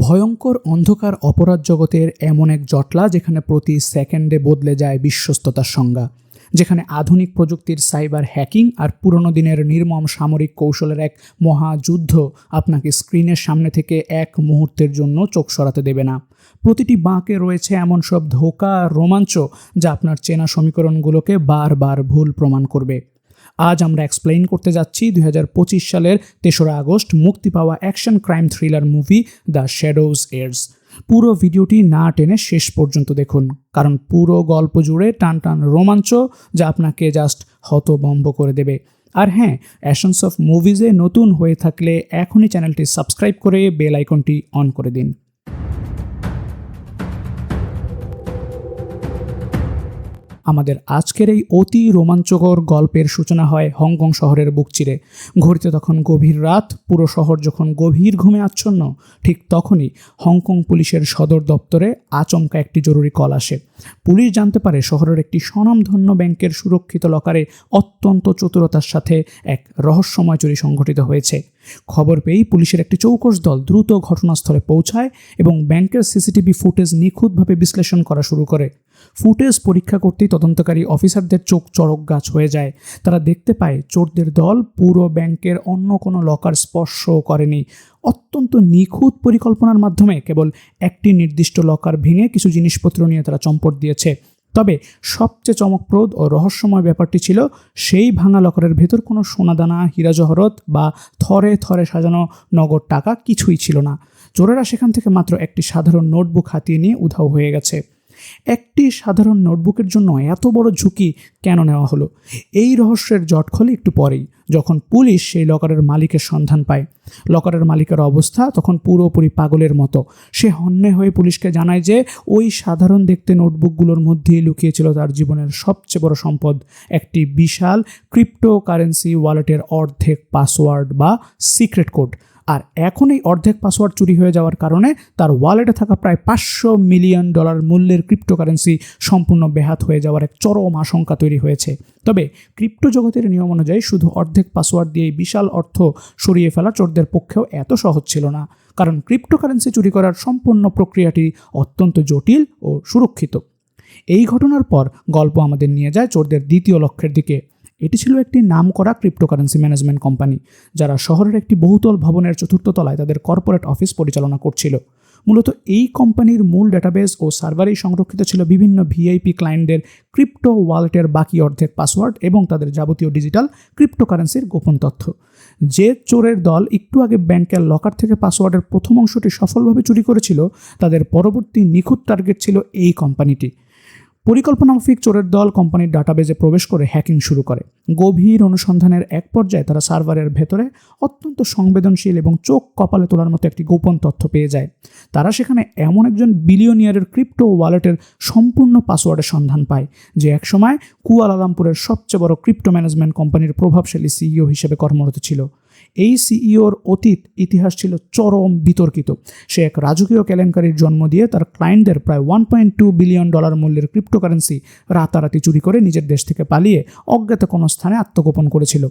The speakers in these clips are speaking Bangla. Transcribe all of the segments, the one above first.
ভয়ঙ্কর অন্ধকার অপরাধ জগতের এমন এক জটলা যেখানে প্রতি সেকেন্ডে বদলে যায় বিশ্বস্ততার সংজ্ঞা, যেখানে আধুনিক প্রযুক্তির সাইবার হ্যাকিং আর পুরনো দিনের নির্মম সামরিক কৌশলের এক মহাযুদ্ধ আপনাকে স্ক্রিনের সামনে থেকে এক মুহূর্তের জন্য চোখ সরাতে দেবে না। প্রতিটি বাঁকে রয়েছে এমন সব ধোঁকা আর রোমাঞ্চ যা আপনার চেনা সমীকরণগুলোকে বারবার ভুল প্রমাণ করবে। আজ আমরা এক্সপ্লেইন করতে যাচ্ছি 2025 সালের 3রা আগস্ট মুক্তি পাওয়া action crime thriller movie the shadows ears. পুরো ভিডিওটি না টেনে শেষ পর্যন্ত দেখুন, কারণ পুরো গল্প জুড়ে টান টান রোমাঞ্চ যা আপনাকে জাস্ট হতভম্ব করে দেবে। আর হ্যাঁ, অ্যাশনস অফ মুভিজে নতুন হয়ে থাকলে এখনই চ্যানেলটি সাবস্ক্রাইব করে বেল আইকনটি অন করে দিন। আমাদের আজকের এই অতি রোমাঞ্চকর গল্পের সূচনা হয় হংকং শহরের বুক চিরে। ঘড়িতে তখন গভীর রাত, পুরো শহর যখন গভীর ঘুমে আচ্ছন্ন, ঠিক তখনই হংকং পুলিশের সদর দপ্তরে আচমকা একটি জরুরি কল আসে। পুলিশ জানতে পারে শহরের একটি স্বনামধন্য ব্যাংকের সুরক্ষিত লকারে অত্যন্ত চতুরতার সাথে এক রহস্যময় চুরি সংঘটিত হয়েছে। খবর পেয়েই পুলিশের একটি চৌকস দল দ্রুত ঘটনাস্থলে পৌঁছায় এবং ব্যাংকের সিসিটিভি ফুটেজ নিখুঁতভাবে বিশ্লেষণ করা শুরু করে। ফুটেজ পরীক্ষা করতেই তদন্তকারী অফিসারদের চোখ চড়ক গাছ হয়ে যায়। তারা দেখতে পায় চোরদের দল পুরো ব্যাংকের অন্য কোনো লকার স্পর্শ করেনি। অত্যন্ত নিখুঁত পরিকল্পনার মাধ্যমে কেবল একটি নির্দিষ্ট লকার ভেঙে কিছু জিনিসপত্র নিয়ে তারা চম্পট দিয়েছে। তবে সবচেয়ে চমকপ্রদ ও রহস্যময় ব্যাপারটি ছিল সেই ভাঙা লকারের ভেতর কোনো সোনাদানা, হীরা জহরত বা থরে থরে সাজানো নগদ টাকা কিছুই ছিল না। চোরেরা সেখান থেকে মাত্র একটি সাধারণ নোটবুক হাতিয়ে নিয়ে উধাও হয়ে গেছে। একটি সাধারণ নোটবুকের জন্য এত বড় ঝুঁকি কেন নেওয়া হলো? এই রহস্যের জট খোলে একটু পরেই, যখন পুলিশ সেই লকারের মালিকের সন্ধান পায়। লকারের মালিকের অবস্থা তখন পুরোপুরি পাগলের মতো। সে হন্যে হয়ে পুলিশকে জানায় যে ওই সাধারণ দেখতে নোটবুকগুলোর মধ্যেই লুকিয়েছিল তার জীবনের সবচেয়ে বড় সম্পদ, একটি বিশাল ক্রিপ্টোকারেন্সি ওয়ালেটের অর্ধেক পাসওয়ার্ড বা সিক্রেট কোড। আর এখন এই অর্ধেক পাসওয়ার্ড চুরি হয়ে যাওয়ার কারণে তার ওয়ালেটে থাকা প্রায় $500 মিলিয়ন মূল্যের ক্রিপ্টোকারেন্সি সম্পূর্ণ বেহাত হয়ে যাওয়ার এক চরম আশঙ্কা তৈরি হয়েছে। তবে ক্রিপ্টো জগতের নিয়ম অনুযায়ী শুধু অর্ধেক পাসওয়ার্ড দিয়ে বিশাল অর্থ সরিয়ে ফেলা চোরদের পক্ষেও এত সহজ ছিল না, কারণ ক্রিপ্টোকারেন্সি চুরি করার সম্পূর্ণ প্রক্রিয়াটি অত্যন্ত জটিল ও সুরক্ষিত। এই ঘটনার পর গল্প আমাদের নিয়ে যায় চোরদের দ্বিতীয় লক্ষ্যের দিকে। এটি ছিল একটি নামকরা ক্রিপ্টোকারেন্সি ম্যানেজমেন্ট কোম্পানি, যারা শহরের একটি বহুতল ভবনের 4র্থ তলায় তাদের কর্পোরেট অফিস পরিচালনা করছিল। মূলত এই কোম্পানির মূল ডেটাবেস ও সার্ভারেই সংরক্ষিত ছিল বিভিন্ন ভিআইপি ক্লায়েন্টদের ক্রিপ্টো ওয়ালেটের বাকি অর্ধেক পাসওয়ার্ড এবং তাদের যাবতীয় ডিজিটাল ক্রিপ্টোকারেন্সির গোপন তথ্য। যে চোরের দল একটু আগে ব্যাংকের লকার থেকে পাসওয়ার্ডের প্রথম অংশটি সফলভাবে চুরি করেছিল, তাদের পরবর্তী নিখুঁত টার্গেট ছিল এই কোম্পানিটি। পরিকল্পনামাফিক চোরের দল কোম্পানির ডাটাবেজে প্রবেশ করে হ্যাকিং শুরু করে। গভীর অনুসন্ধানের এক পর্যায়ে তারা সার্ভারের ভেতরে অত্যন্ত সংবেদনশীল এবং চোখ কপালে তোলার মতো একটি গোপন তথ্য পেয়ে যায়। তারা সেখানে এমন একজন বিলিয়নিয়ারের ক্রিপ্টো ওয়ালেটের সম্পূর্ণ পাসওয়ার্ডের সন্ধান পায়, যে একসময় কুয়ালালামপুরের সবচেয়ে বড় ক্রিপ্টো ম্যানেজমেন্ট কোম্পানির প্রভাবশালী সিইও হিসেবে কর্মরত ছিল। এই সিইওর অতীত ইতিহাস ছিল চরম বিতর্কিত। সে এক রাজকীয় কেলেঙ্কারির জন্ম দিয়ে তার ক্লায়েন্টদের প্রায় $1.2 বিলিয়ন মূল্যের ক্রিপ্টোকারেন্সি রাতারাতি চুরি করে নিজের দেশ থেকে পালিয়ে অজ্ঞাত কোনো স্থানে আত্মগোপন করেছিল।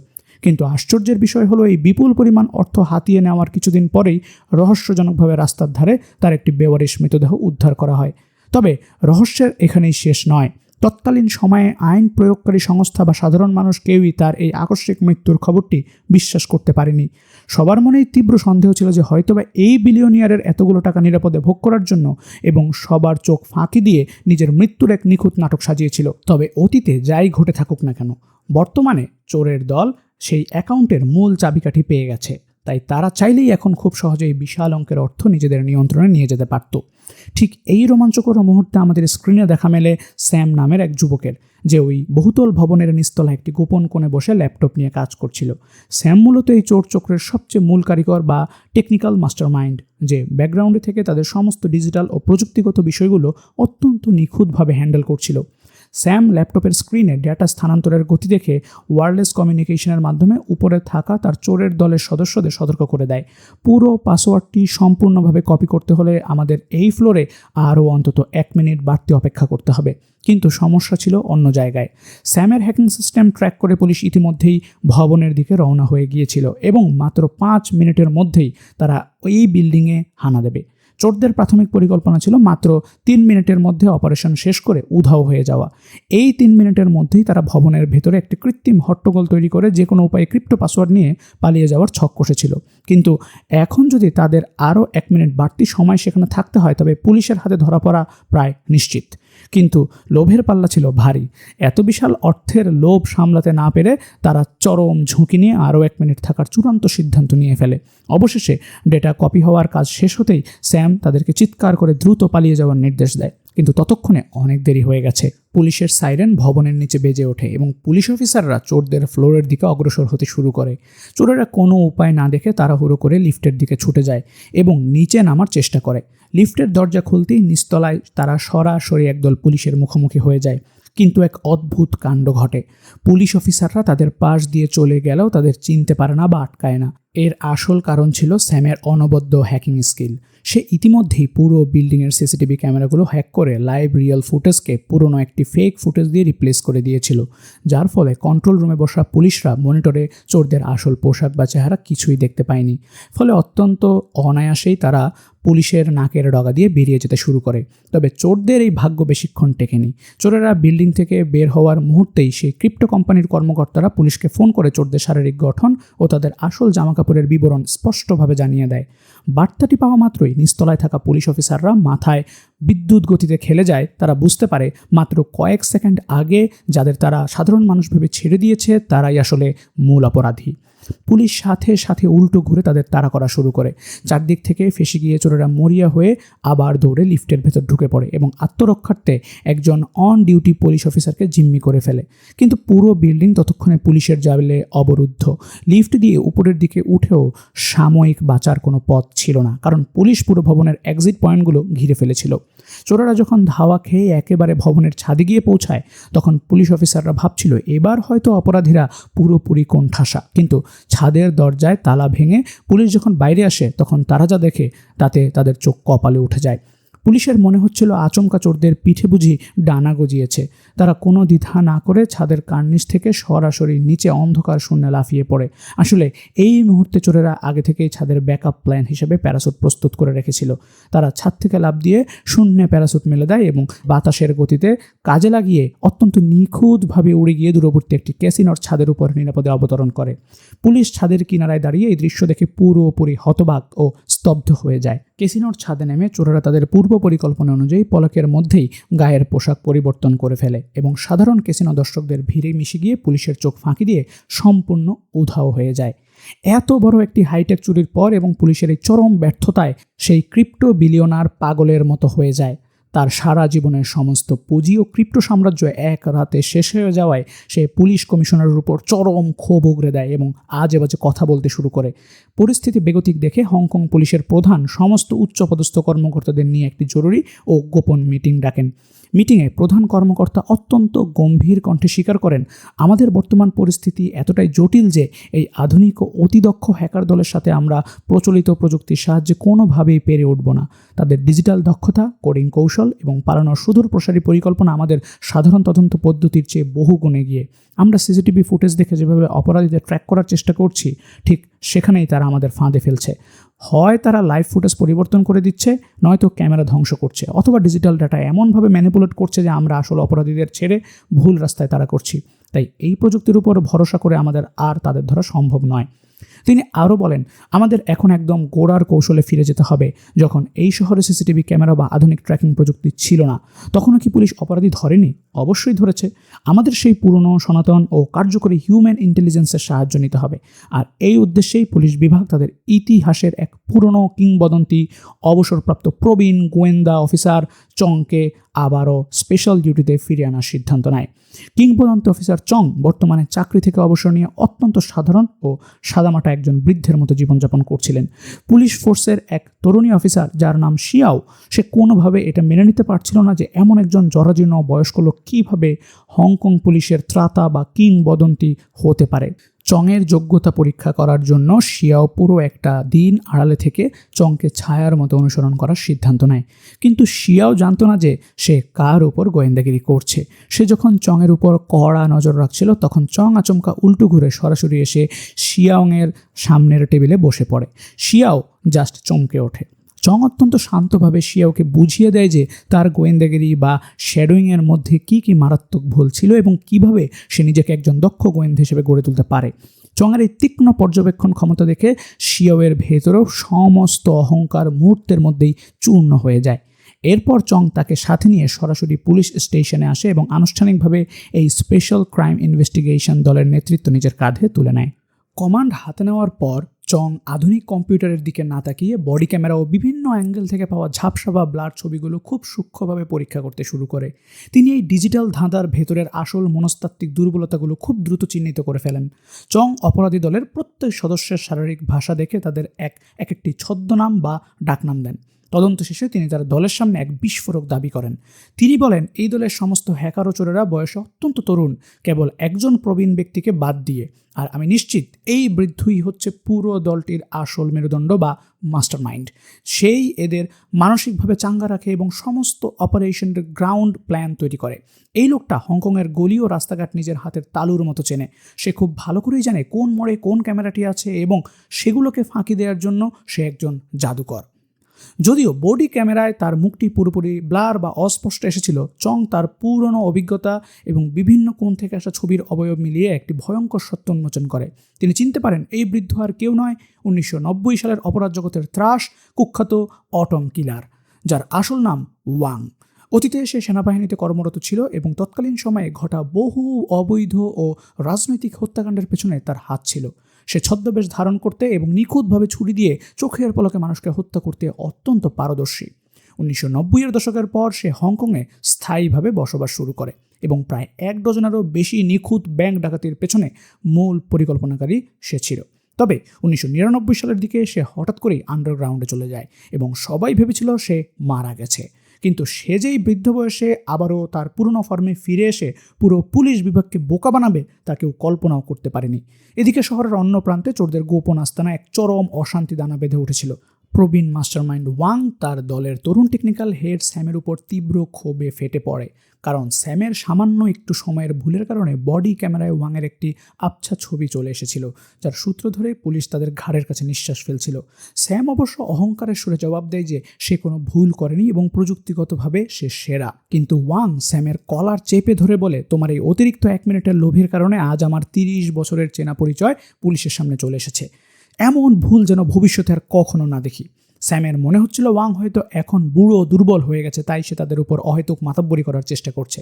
কিন্তু আশ্চর্যের বিষয় হলো, এই বিপুল পরিমাণ অর্থ হাতিয়ে নেওয়ার কিছুদিন পরেই রহস্যজনকভাবে রাস্তার ধারে তার একটি বেওয়ারিশ মৃতদেহ উদ্ধার করা হয়। তবে রহস্যের এখানেই শেষ নয়। তৎকালীন সময়ে আইন প্রয়োগকারী সংস্থা বা সাধারণ মানুষ কেউই তার এই আকস্মিক মৃত্যুর খবরটি বিশ্বাস করতে পারেনি। সবার মনেই তীব্র সন্দেহ ছিল যে হয়তোবা এই বিলিয়নিয়ারের এতগুলো টাকা নিরাপদে ভোগ করার জন্য এবং সবার চোখ ফাঁকি দিয়ে নিজের মৃত্যুর এক নিখুঁত নাটক সাজিয়েছিল। তবে অতীতে যাই ঘটে থাকুক না কেন, বর্তমানে চোরের দল সেই অ্যাকাউন্টের মূল চাবিকাঠি পেয়ে গেছে। তাই তারা চাইলেই এখন খুব সহজেই বিশাল অঙ্কের অর্থ নিজেদের নিয়ন্ত্রণে নিয়ে যেতে পারত। ঠিক এই রোমাঞ্চকর মুহূর্তে আমাদের স্ক্রিনে দেখা মেলে স্যাম নামের এক যুবকের, যে ওই বহুতল ভবনের নিচতলায় একটি গোপন কোণে বসে ল্যাপটপ নিয়ে কাজ করছিল। স্যাম মূলত এই চোর চক্রের সবচেয়ে মূল কারিগর বা টেকনিক্যাল মাস্টার মাইন্ড, যে ব্যাকগ্রাউন্ডে থেকে তাদের সমস্ত ডিজিটাল ও প্রযুক্তিগত বিষয়গুলো অত্যন্ত নিখুঁতভাবে হ্যান্ডেল করছিল। স্যাম ল্যাপটপের স্ক্রিনে ডেটা স্থানান্তরের গতি দেখে ওয়্যারলেস কমিউনিকেশনের মাধ্যমে উপরে থাকা তার চোরের দলের সদস্যদের সতর্ক করে দেয়, পুরো পাসওয়ার্ডটি সম্পূর্ণভাবে কপি করতে হলে আমাদের এই ফ্লোরে আরও অন্তত 1 মিনিট বাড়তি অপেক্ষা করতে হবে। কিন্তু সমস্যা ছিল অন্য জায়গায়। স্যামের হ্যাকিং সিস্টেম ট্র্যাক করে পুলিশ ইতিমধ্যেই ভবনের দিকে রওনা হয়ে গিয়েছিল এবং মাত্র 5 মিনিটের মধ্যেই তারা এই বিল্ডিংয়ে হানা দেবে। চোরদের প্রাথমিক পরিকল্পনা ছিল মাত্র 3 মিনিটের মধ্যে অপারেশন শেষ করে উধাও হয়ে যাওয়া। এই 3 মিনিটের মধ্যেই তারা ভবনের ভেতরে একটি কৃত্রিম হট্টগোল তৈরি করে যে কোনো উপায়ে ক্রিপ্টো পাসওয়ার্ড নিয়ে পালিয়ে যাওয়ার ছক কষেছিল। কিন্তু এখন যদি তাদের আরও 1 মিনিট বাড়তি সময় সেখানে থাকতে হয়, তবে পুলিশের হাতে ধরা পড়া প্রায় নিশ্চিত। কিন্তু লোভের পাল্লা ছিল ভারী। এত বিশাল অর্থের লোভ সামলাতে না পেরে তারা চরম ঝুঁকি নিয়ে আরও 1 মিনিট থাকার চূড়ান্ত সিদ্ধান্ত নিয়ে ফেলে। অবশেষে ডেটা কপি হওয়ার কাজ শেষ হতেই স্যাম তাদেরকে চিৎকার করে দ্রুত পালিয়ে যাওয়ার নির্দেশ দেয়। কিন্তু ততক্ষণে অনেক দেরি হয়ে গেছে। পুলিশের সাইরেন ভবনের নিচে বেজে ওঠে এবং পুলিশ অফিসাররা চোরদের ফ্লোরের দিকে অগ্রসর হতে শুরু করে। চোরেরা কোনো উপায় না দেখে তাড়াহুড়ো করে লিফটের দিকে ছুটে যায় এবং নিচে নামার চেষ্টা করে। লিফটের দরজা খুলতেই নিচতলায় তারা সরাসরি একদল পুলিশের মুখোমুখি হয়ে যায়। কিন্তু এক অদ্ভুত কাণ্ড ঘটে। পুলিশ অফিসাররা তাদের পাশ দিয়ে চলে গেলেও তাদের চিনতে পারে না বা আটকায় না। এর আসল কারণ ছিল স্যামের অনবদ্য হ্যাকিং স্কিল। সে ইতিমধ্যেই পুরো বিল্ডিংয়ের সিসিটিভি ক্যামেরাগুলো হ্যাক করে লাইভ রিয়েল ফুটেজকে পুরনো একটি ফেক ফুটেজ দিয়ে রিপ্লেস করে দিয়েছিল, যার ফলে কন্ট্রোল রুমে বসা পুলিশরা মনিটরে চোরদের আসল পোশাক বা চেহারা কিছুই দেখতে পায়নি। ফলে অত্যন্ত অনায়াসেই তারা পুলিশের নাকের ডগা দিয়ে বেরিয়ে যেতে শুরু করে। তবে চোরদের এই ভাগ্য বেশিক্ষণ টেকেনি। চোরেরা বিল্ডিং থেকে বের হওয়ার মুহূর্তেই সেই ক্রিপ্টো কোম্পানির কর্মকর্তারা পুলিশকে ফোন করে চোরদের শারীরিক গঠন ও তাদের আসল জামাকাপড়ের বিবরণ স্পষ্টভাবে জানিয়ে দেয়। বার্তাটি পাওয়া মাত্রই নিচতলায় থাকা পুলিশ অফিসাররা মাথায় বিদ্যুৎ গতিতে খেলে যায়। তারা বুঝতে পারে মাত্র কয়েক সেকেন্ড আগে যাদের তারা সাধারণ মানুষ ভেবে ছেড়ে দিয়েছে তারাই আসলে মূল অপরাধী। পুলিশ সাথে সাথে উল্টো ঘুরে তাদের তাড়া করা শুরু করে। চারদিক থেকে ফেসে গিয়ে চোরেরা মরিয়া হয়ে আবার দৌড়ে লিফটের ভেতর ঢুকে পড়ে এবং আত্মরক্ষার্থে একজন অন ডিউটি পুলিশ অফিসারকে জিম্মি করে ফেলে। কিন্তু পুরো বিল্ডিং ততক্ষণে পুলিশের জালে অবরুদ্ধ। লিফট দিয়ে উপরের দিকে উঠেও সাময়িক বাঁচার কোনো পথ ছিল না, কারণ পুলিশ পুরো ভবনের এক্সিট পয়েন্টগুলো ঘিরে ফেলেছিল। চোরেরা যখন ধাওয়া খেয়ে একেবারে ভবনের ছাদে গিয়ে পৌঁছায়, তখন পুলিশ অফিসাররা ভাবছিল এবার হয়তো অপরাধীরা পুরোপুরি কোণঠাসা। কিন্তু ছাদের দরজায় তালা ভেঙে পুলিশ যখন বাইরে আসে, তখন তারা যা দেখে তাতে তাদের চোখ কপালে উঠে যায়। পুলিশের মনে হচ্ছিল আচমকা চোরদের পিঠে বুঝি ডানা গজিয়েছে। তারা কোনো দ্বিধা না করে ছাদের কার্নিশ থেকে সরাসরি নিচে অন্ধকার শূন্যে লাফিয়ে পড়ে। আসলে এই মুহূর্তে চোরেরা আগে থেকেই ছাদের ব্যাকআপ প্ল্যান হিসেবে প্যারাসুট প্রস্তুত করে রেখেছিল। তারা ছাদ থেকে লাফ দিয়ে শূন্যে প্যারাসুট মেলে দেয় এবং বাতাসের গতিতে কাজে লাগিয়ে অত্যন্ত নিখুঁতভাবে উড়ে গিয়ে দূরবর্তী একটি ক্যাসিনোর ছাদের উপর নিরাপদে অবতরণ করে। পুলিশ ছাদের কিনারায় দাঁড়িয়ে এই দৃশ্য দেখে পুরোপুরি হতবাক ও স্তব্ধ হয়ে যায়। ক্যাসিনোর ছাদে নেমে চোরেরা তাদের পূর্ব পরিকল্পনা অনুযায়ী পলকের মধ্যেই গায়ের পোশাক পরিবর্তন করে ফেলে এবং সাধারণ ক্যাসিনো দর্শকদের ভিড়ে মিশে গিয়ে পুলিশের চোখ ফাঁকি দিয়ে সম্পূর্ণ উধাও হয়ে যায়। এত বড় একটি হাইটেক চুরির পর এবং পুলিশের এই চরম ব্যর্থতায় সেই ক্রিপ্টো বিলিয়নার পাগলের মতো হয়ে যায়। তার সারা জীবনের সমস্ত পুঁজি ও ক্রিপ্টো সাম্রাজ্য এক রাতে শেষ হয়ে যাওয়ায় সে পুলিশ কমিশনারের উপর চরম ক্ষোভ উগরে দেয় এবং আজে বাজে কথা বলতে শুরু করে। পরিস্থিতি বেগতিক দেখে হংকং পুলিশের প্রধান সমস্ত উচ্চপদস্থ কর্মকর্তাদের নিয়ে একটি জরুরি ও গোপন মিটিং ডাকেন। মিটিংয়ে প্রধান কর্মকর্তা অত্যন্ত গম্ভীর কণ্ঠে স্বীকার করেন, আমাদের বর্তমান পরিস্থিতি এতটাই জটিল যে এই আধুনিক ও অতিদক্ষ হ্যাকার দলের সাথে আমরা প্রচলিত প্রযুক্তির সাহায্যে কোনোভাবেই পেরে উঠব না। তাদের ডিজিটাল দক্ষতা, কোডিং কৌশল এবং পালানোর সুদূর প্রসারী পরিকল্পনা আমাদের সাধারণ তদন্ত পদ্ধতির চেয়ে বহু গুণে গিয়ে। আমরা সিসিটিভি ফুটেজ দেখে যেভাবে অপরাধীদের ট্র্যাক করার চেষ্টা করছি, ঠিক সেখানেই তারা আমাদের ফাঁদে ফেলছে। হয় তারা লাইভ ফুটেজ পরিবর্তন করে দিচ্ছে, নয়তো ক্যামেরা ধ্বংস করছে, অথবা ডিজিটাল ডাটা এমনভাবে ম্যানিপুলেট করছে যে আমরা আসলে অপরাধীদের ছেড়ে ভুল রাস্তায় তারা করছি। তাই এই প্রযুক্তির উপর ভরসা করে আমাদের আর তাদের ধরা সম্ভব নয়। তিনি আরও বলেন, আমাদের এখন একদম গোড়ার কৌশলে ফিরে যেতে হবে। যখন এই শহরে সিসিটিভি ক্যামেরা বা আধুনিক ট্র্যাকিং প্রযুক্তি ছিল না, তখনও কি পুলিশ অপরাধী ধরেনি? অবশ্যই ধরেছে। আমাদের সেই পুরনো, সনাতন ও কার্যকরী হিউম্যান ইন্টেলিজেন্সের সাহায্য নিতে হবে। আর এই উদ্দেশ্যেই পুলিশ বিভাগ তাদের ইতিহাসের এক পুরনো কিংবদন্তি অবসরপ্রাপ্ত প্রবীণ গোয়েন্দা অফিসার চংকে আবারও স্পেশাল ডিউটিতে ফিরে আনার সিদ্ধান্ত নেয়। কিংবদন্তি অফিসার চং বর্তমানে চাকরি থেকে অবসর নিয়ে অত্যন্ত সাধারণ ও সাদামাটা একজন বৃদ্ধের মতো জীবনযাপন করছিলেন। পুলিশ ফোর্সের এক তরুণী অফিসার যার নাম শিয়াও, সে কোনোভাবে এটা মেনে নিতে পারছিল না যে এমন একজন জরাজীর্ণ বয়স্ক লোক কীভাবে হংকং পুলিশের ত্রাতা বা কিংবদন্তি হতে পারে। চংয়ের যোগ্যতা পরীক্ষা করার জন্য শিয়াও পুরো একটা দিন আড়ালে থেকে চংকে ছায়ার মতো অনুসরণ করার সিদ্ধান্ত নেয়। কিন্তু শিয়াও জানতো না যে সে কার উপর গোয়েন্দাগিরি করছে। সে যখন চংয়ের উপর কড়া নজর রাখছিল, তখন চং আচমকা উল্টো ঘুরে সরাসরি এসে শিয়াওয়ের সামনের টেবিলে বসে পড়ে। শিয়াও জাস্ট চমকে ওঠে। চং অত্যন্ত শান্তভাবে শিয়াওকে বুঝিয়ে দেয় যে তার গোয়েন্দাগিরি বা শ্যাডোয়িংয়ের মধ্যে কী কী মারাত্মক ভুল ছিল এবং কিভাবে সে নিজেকে একজন দক্ষ গোয়েন্দা হিসেবে গড়ে তুলতে পারে। চংয়ের এই তীক্ষ্ণ পর্যবেক্ষণ ক্ষমতা দেখে শিয়াওয়ের ভেতরেও সমস্ত অহংকার মুহূর্তের মধ্যেই চূর্ণ হয়ে যায়। এরপর চং তাকে সাথে নিয়ে সরাসরি পুলিশ স্টেশনে আসে এবং আনুষ্ঠানিকভাবে এই স্পেশাল ক্রাইম ইনভেস্টিগেশন দলের নেতৃত্ব নিজের কাঁধে তুলে নেয়। কমান্ড হাতে নেওয়ার পর চং আধুনিক কম্পিউটারের দিকে না তাকিয়ে বডি ক্যামেরা ও বিভিন্ন অ্যাঙ্গেল থেকে পাওয়া ঝাপসা বা ব্লার ছবিগুলো খুব সূক্ষ্মভাবে পরীক্ষা করতে শুরু করে। তিনি এই ডিজিটাল ধাঁধার ভেতরের আসল মনস্তাত্ত্বিক দুর্বলতাগুলো খুব দ্রুত চিহ্নিত করে ফেলেন। চং অপরাধী দলের প্রত্যেক সদস্যের শারীরিক ভাষা দেখে তাদের এক একটি ছদ্মনাম বা ডাকনাম দেন। তদন্ত শেষে তিনি তার দলের সামনে এক বিস্ফোরক দাবি করেন। তিনি বলেন, এই দলের সমস্ত হ্যাকার ও চোরেরা বয়সে অত্যন্ত তরুণ, কেবল একজন প্রবীণ ব্যক্তিকে বাদ দিয়ে। আর আমি নিশ্চিত এই বৃদ্ধই হচ্ছে পুরো দলটির আসল মেরুদণ্ড বা মাস্টার মাইন্ড। সেই এদের মানসিকভাবে চাঙ্গা রাখে এবং সমস্ত অপারেশনের গ্রাউন্ড প্ল্যান তৈরি করে। এই লোকটা হংকংয়ের গলি ও রাস্তাঘাট নিজের হাতের তালুর মতো চেনে। সে খুব ভালো করেই জানে কোন মোড়ে কোন ক্যামেরাটি আছে এবং সেগুলোকে ফাঁকি দেওয়ার জন্য সে একজন জাদুকর। যদিও বডি ক্যামেরায় তার মুখটি পুরোপুরি ব্লার বা অস্পষ্ট এসেছিল, চং তার পুরনো অভিজ্ঞতা এবং বিভিন্ন কোণ থেকে আসা ছবির অবয়ব মিলিয়ে একটি ভয়ঙ্কর সত্য উন্মোচন করে। তিনি চিনতে পারেন এই বৃদ্ধ আর কেউ নয়, 1990 সালের অপরাধ জগতের ত্রাস কুখ্যাত অটম কিলার, যার আসল নাম ওয়াং। অতীতে সে সেনাবাহিনীতে কর্মরত ছিল এবং তৎকালীন সময়ে ঘটা বহু অবৈধ ও রাজনৈতিক হত্যাকাণ্ডের পেছনে তার হাত ছিল। সে ছদ্মবেশ ধারণ করতে এবং নিখুঁতভাবে ছুরি দিয়ে চোখের পলকে মানুষকে হত্যা করতে অত্যন্ত পারদর্শী। 1990-এর দশকের পর সে হংকংয়ে স্থায়ীভাবে বসবাস শুরু করে এবং প্রায় 1 ডজনেরও বেশি নিখুঁত ব্যাংক ডাকাতির পেছনে মূল পরিকল্পনাকারী সে ছিল। তবে 1999 সালের দিকে সে হঠাৎ করেই আন্ডারগ্রাউন্ডে চলে যায় এবং সবাই ভেবেছিল সে মারা গেছে। কিন্তু সে যেই বৃদ্ধ বয়সে আবারও তার পুরনো ফর্মে ফিরে এসে পুরো পুলিশ বিভাগকে বোকা বানাবে তা কেউ কল্পনাও করতে পারেনি। এদিকে শহরের অন্য প্রান্তে চোরদের গোপন আস্তানায় এক চরম অশান্তি দানা বেঁধে উঠেছিল। প্রবীণ মাস্টারমাইন্ড ওয়াং তার দলের তরুণ টেকনিক্যাল হেড স্যামের উপর তীব্র ক্ষোভে ফেটে পড়ে, কারণ স্যামের সামান্য একটু সময়ের ভুলের কারণে বডি ক্যামেরায় ওয়াংয়ের একটি আবছা ছবি চলে এসেছিল, যার সূত্র ধরে পুলিশ তাদের ঘাড়ের কাছে নিঃশ্বাস ফেলছিল। স্যাম অবশ্য অহংকারের সুরে জবাব দেয় যে সে কোনো ভুল করেনি এবং প্রযুক্তিগতভাবে সে সেরা। কিন্তু ওয়াং স্যামের কলার চেপে ধরে বলে, তোমার এই অতিরিক্ত 1 মিনিটের লোভের কারণে আজ আমার 30 বছরের চেনা পরিচয় পুলিশের সামনে চলে এসেছে। এমন ভুল যেন ভবিষ্যতে আর কখনো না দেখি। স্যামের মনে হচ্ছিল ওয়াং হয়তো এখন বুড়ো দুর্বল হয়ে গেছে, তাই সে তাদের উপর অহেতুক মাতব্বরি করার চেষ্টা করছে।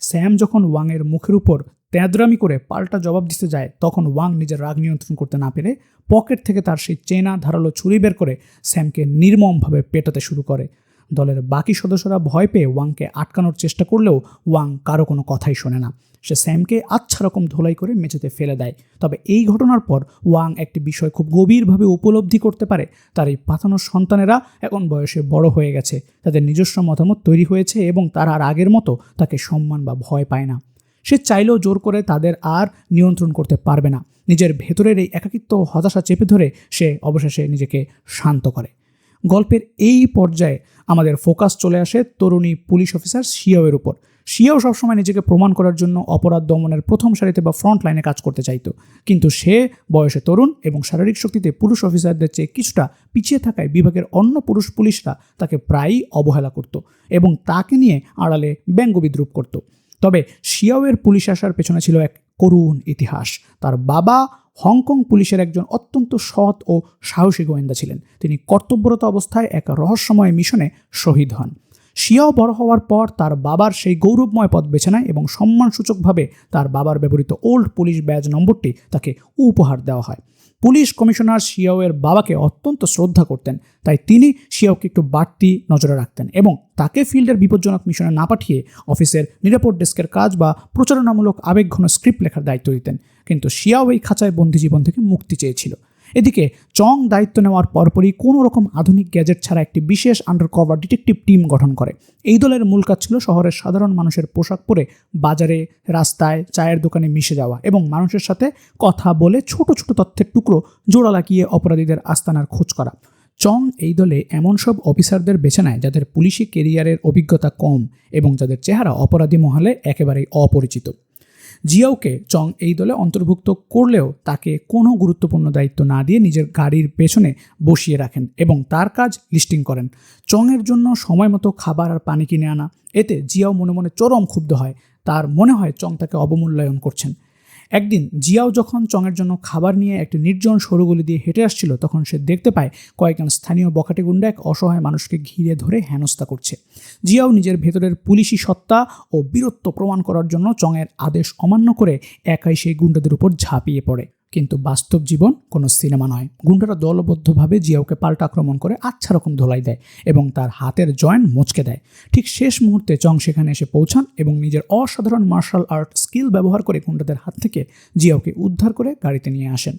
স্যাম যখন ওয়াংয়ের মুখের উপর তেঁদরামি করে পাল্টা জবাব দিতে যায়, তখন ওয়াং নিজের রাগ নিয়ন্ত্রণ করতে না পেরে পকেট থেকে তার সেই চেনা ধারালো ছুরি বের করে স্যামকে নির্মমভাবে পেটাতে শুরু করে। দলের বাকি সদস্যরা ভয় পেয়ে ওয়াংকে আটকানোর চেষ্টা করলেও ওয়াং কারো কোনো কথাই শোনে না। সে স্যামকে আচ্ছা রকম ধোলাই করে মেঝেতে ফেলে দেয়। তবে এই ঘটনার পর ওয়াং একটি বিষয় খুব গভীরভাবে উপলব্ধি করতে পারে, তার এই পাতানো সন্তানেরা এখন বয়সে বড় হয়ে গেছে, তাদের নিজস্ব মতামত তৈরি হয়েছে এবং তারা আর আগের মতো তাকে সম্মান বা ভয় পায় না। সে চাইলেও জোর করে তাদের আর নিয়ন্ত্রণ করতে পারবে না। নিজের ভেতরের এই একাকিত্ব ও হতাশা চেপে ধরে সে অবশেষে নিজেকে শান্ত করে। গল্পের এই পর্যায়ে আমাদের ফোকাস চলে আসে তরুণী পুলিশ অফিসার শিয়াওয়ের উপর। শিয়াও সবসময় নিজেকে প্রমাণ করার জন্য অপরাধ দমনের প্রথম সারিতে বা ফ্রন্ট লাইনে কাজ করতে চাইতো, কিন্তু সে বয়সে তরুণ এবং শারীরিক শক্তিতে পুরুষ অফিসারদের চেয়ে কিছুটা পিছিয়ে থাকায় বিভাগের অন্য পুরুষ পুলিশরা তাকে প্রায়ই অবহেলা করত এবং তাকে নিয়ে আড়ালে ব্যঙ্গ বিদ্রুপ করত। তবে শিয়াওয়ের পুলিশ আসার পেছনে ছিল এক করুণ ইতিহাস। তার বাবা হংকং পুলিশের একজন অত্যন্ত সৎ ও সাহসী গোয়েন্দা ছিলেন। তিনি কর্তব্যরত অবস্থায় এক রহস্যময় মিশনে শহীদ হন। শিয়াও বড় হওয়ার পর তার বাবার সেই গৌরবময় পদ বেছে নেয় এবং সম্মানসূচকভাবে তার বাবার ব্যবহৃত ওল্ড পুলিশ ব্যাজ নম্বরটি তাকে উপহার দেওয়া হয়। পুলিশ কমিশনার শিয়াওয়ের বাবাকে অত্যন্ত শ্রদ্ধা করতেন, তাই তিনি শিয়াওকে একটু বাড়তি নজরে রাখতেন এবং তাকে ফিল্ডের বিপজ্জনক মিশনে না পাঠিয়ে অফিসের নিরাপদ ডেস্কের কাজ বা প্রচারণামূলক আবেগঘন স্ক্রিপ্ট লেখার দায়িত্ব দিতেন। কিন্তু শিয়াও এই খাঁচায় বন্দি জীবন থেকে মুক্তি চেয়েছিল। এদিকে চং দায়িত্ব নেওয়ার পরপরই কোনো রকম আধুনিক গ্যাজেট ছাড়া একটি বিশেষ আন্ডারকভার ডিটেকটিভ টিম গঠন করে। এই দলের মূল কাজ ছিল শহরের সাধারণ মানুষের পোশাক পরে বাজারে, রাস্তায়, চায়ের দোকানে মিশে যাওয়া এবং মানুষের সাথে কথা বলে ছোট ছোট তথ্যের টুকরো জোড়া লাগিয়ে অপরাধীদের আস্তানার খোঁজ করা। চং এই দলে এমন সব অফিসারদের বেছে নেয় যাদের পুলিশি কেরিয়ারের অভিজ্ঞতা কম এবং যাদের চেহারা অপরাধী মহলে একেবারেই অপরিচিত। জিয়াওকে চং এই দলে অন্তর্ভুক্ত করলেও তাকে কোনো গুরুত্বপূর্ণ দায়িত্ব না দিয়ে নিজের গাড়ির পেছনে বসিয়ে রাখেন এবং তার কাজ লিস্টিং করেন। চংয়ের জন্য সময় মতো খাবার আর পানি কিনে আনা। এতে জিয়াও মনে মনে চরম ক্ষুব্ধ হয়। তার মনে হয় চং তাকে অবমূল্যায়ন করছেন। একদিন জিয়াও যখন চংয়ের জন্য খাবার নিয়ে একটি নির্জন সরুগলি দিয়ে হেঁটে আসছিল, তখন সে দেখতে পায় কয়েকজন স্থানীয় বখাটে গুন্ডা এক অসহায় মানুষকে ঘিরে ধরে হেনস্থা করছে। জিয়াও নিজের ভেতরের পুলিশি সত্তা ও বীরত্ব প্রমাণ করার জন্য চংয়ের আদেশ অমান্য করে একাই সেই গুন্ডাদের উপর ঝাঁপিয়ে পড়ে। কিন্তু বাস্তব জীবন কোনো সিনেমা নয়। গুন্ডারা দলবদ্ধভাবে জিয়াওকে পাল্টা আক্রমণ করে আচ্ছা রকম ধোলাই দেয় এবং তার হাতের জয়েন্ট মচকে দেয়। ঠিক শেষ মুহূর্তে চং সেখানে এসে পৌঁছান এবং নিজের অসাধারণ মার্শাল আর্ট স্কিল ব্যবহার করে গুন্ডাদের হাত থেকে জিয়াওকে উদ্ধার করে গাড়িতে নিয়ে আসেন।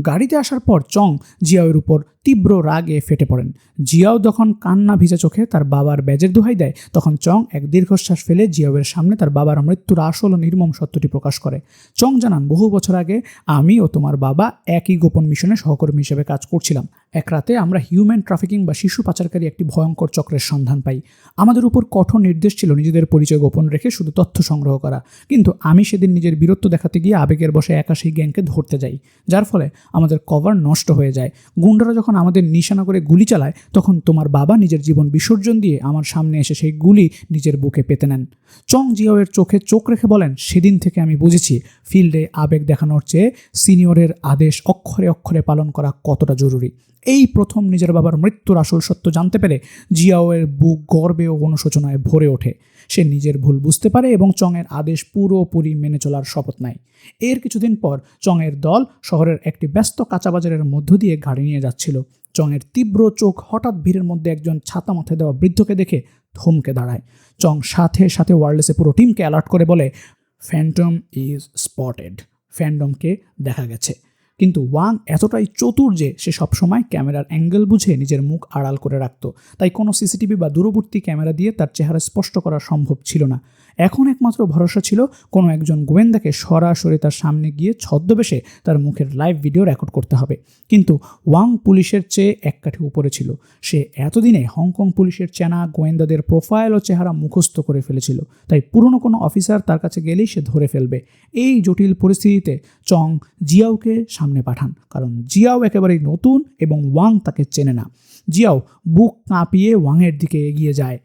গাড়িতে আসার পর চং জিয়াওয়ের উপর তীব্র রাগে ফেটে পড়েন। জিয়াও যখন কান্না ভিজা চোখে তার বাবার ব্যাজের দোহাই দেয়, তখন চং এক দীর্ঘশ্বাস ফেলে জিয়াওয়ের সামনে তার বাবার মৃত্যুর আসল ও নির্মম সত্যটি প্রকাশ করে। চং জানান, বহু বছর আগে আমি ও তোমার বাবা একই গোপন মিশনে সহকর্মী হিসেবে কাজ করছিলাম। এক রাতে আমরা হিউম্যান ট্রাফিকিং বা শিশু পাচারকারী একটি ভয়ঙ্কর চক্রের সন্ধান পাই। আমাদের উপর কঠোর নির্দেশ ছিল নিজেদের পরিচয় গোপন রেখে শুধু তথ্য সংগ্রহ করা, কিন্তু আমি সেদিন নিজের বীরত্ব দেখাতে গিয়ে আবেগের বশে একা সেই গ্যাংকে ধরতে যাই, যার ফলে আমাদের কভার নষ্ট হয়ে যায়। গুন্ডারা যখন আমাদের নিশানা করে গুলি চালায়, তখন তোমার বাবা নিজের জীবন বিসর্জন দিয়ে আমার সামনে এসে সেই গুলি নিজের বুকে পেতে নেন। চং জিয়াওয়ের চোখে চোখ রেখে বলেন, সেদিন থেকে আমি বুঝেছি ফিল্ডে আবেগ দেখানোর চেয়ে সিনিয়রের আদেশ অক্ষরে অক্ষরে পালন করা কতটা জরুরি। এই প্রথম নিজের বাবার মৃত্যুর আসল সত্য জানতে পেরে জিয়াওয়ের বুক গর্বে ও অনুশোচনায় ভরে ওঠে। সে নিজের ভুল বুঝতে পারে এবং চংয়ের আদেশ পুরোপুরি মেনে চলার শপথ নেয়। এর কিছুদিন পর চংয়ের দল শহরের একটি ব্যস্ত কাঁচাবাজারের মধ্য দিয়ে গাড়ি নিয়ে যাচ্ছিল। চংয়ের তীব্র চোখ হঠাৎ ভিড়ের মধ্যে একজন ছাতা মাথায় দেওয়া বৃদ্ধকে দেখে থমকে দাঁড়ায়। চং সাথে সাথে ওয়্যারলেসে পুরো টিমকে অ্যালার্ট করে বলে, ফ্যান্টম ইজ স্পটেড। ফ্যান্টমকে দেখা গেছে। কিন্তু ওয়াং এতটাই চতুর যে সে সবসময় ক্যামেরার অ্যাঙ্গেল বুঝে নিজের মুখ আড়াল করে রাখত, তাই কোনো সিসিটিভি বা দূরবর্তী ক্যামেরা দিয়ে তার চেহারা স্পষ্ট করা সম্ভব ছিল না। এখন একমাত্র ভরসা ছিল কোনো একজন গোয়েন্দাকে সরাসরি তার সামনে গিয়ে ছদ্মবেশে তার মুখের লাইভ ভিডিও রেকর্ড করতে হবে। কিন্তু ওয়াং পুলিশের চেয়ে এক কাঠি উপরে ছিল। সে এতদিনে হংকং পুলিশের চেনা গোয়েন্দাদের প্রোফাইল ও চেহারা মুখস্থ করে ফেলেছিল, তাই পুরনো কোনো অফিসার তার কাছে গেলেই সে ধরে ফেলবে। এই জটিল পরিস্থিতিতে চং জিয়াওকে সামনে পাঠান, কারণ জিয়াও একেবারেই নতুন এবং ওয়াং তাকে চেনে না। জিয়াও বুক কাঁপিয়ে ওয়াংয়ের দিকে এগিয়ে যায়,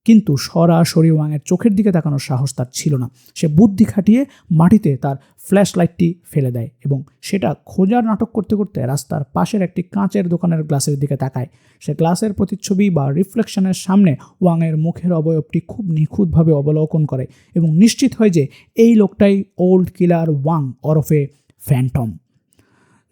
কিন্তু সরাসরি ওয়াংয়ের চোখের দিকে তাকানোর সাহস তার ছিল না। সে বুদ্ধি খাটিয়ে মাটিতে তার ফ্ল্যাশ লাইটটি ফেলে দেয় এবং সেটা খোঁজার নাটক করতে করতে রাস্তার পাশের একটি কাঁচের দোকানের গ্লাসের দিকে তাকায়। সে গ্লাসের প্রতিচ্ছবি বা রিফ্লেকশনের সামনে ওয়াংয়ের মুখের অবয়বটি খুব নিখুঁতভাবে অবলোকন করে এবং নিশ্চিত হয় যে এই লোকটাই ওল্ড কিলার ওয়াং ওরফে ফ্যান্টম।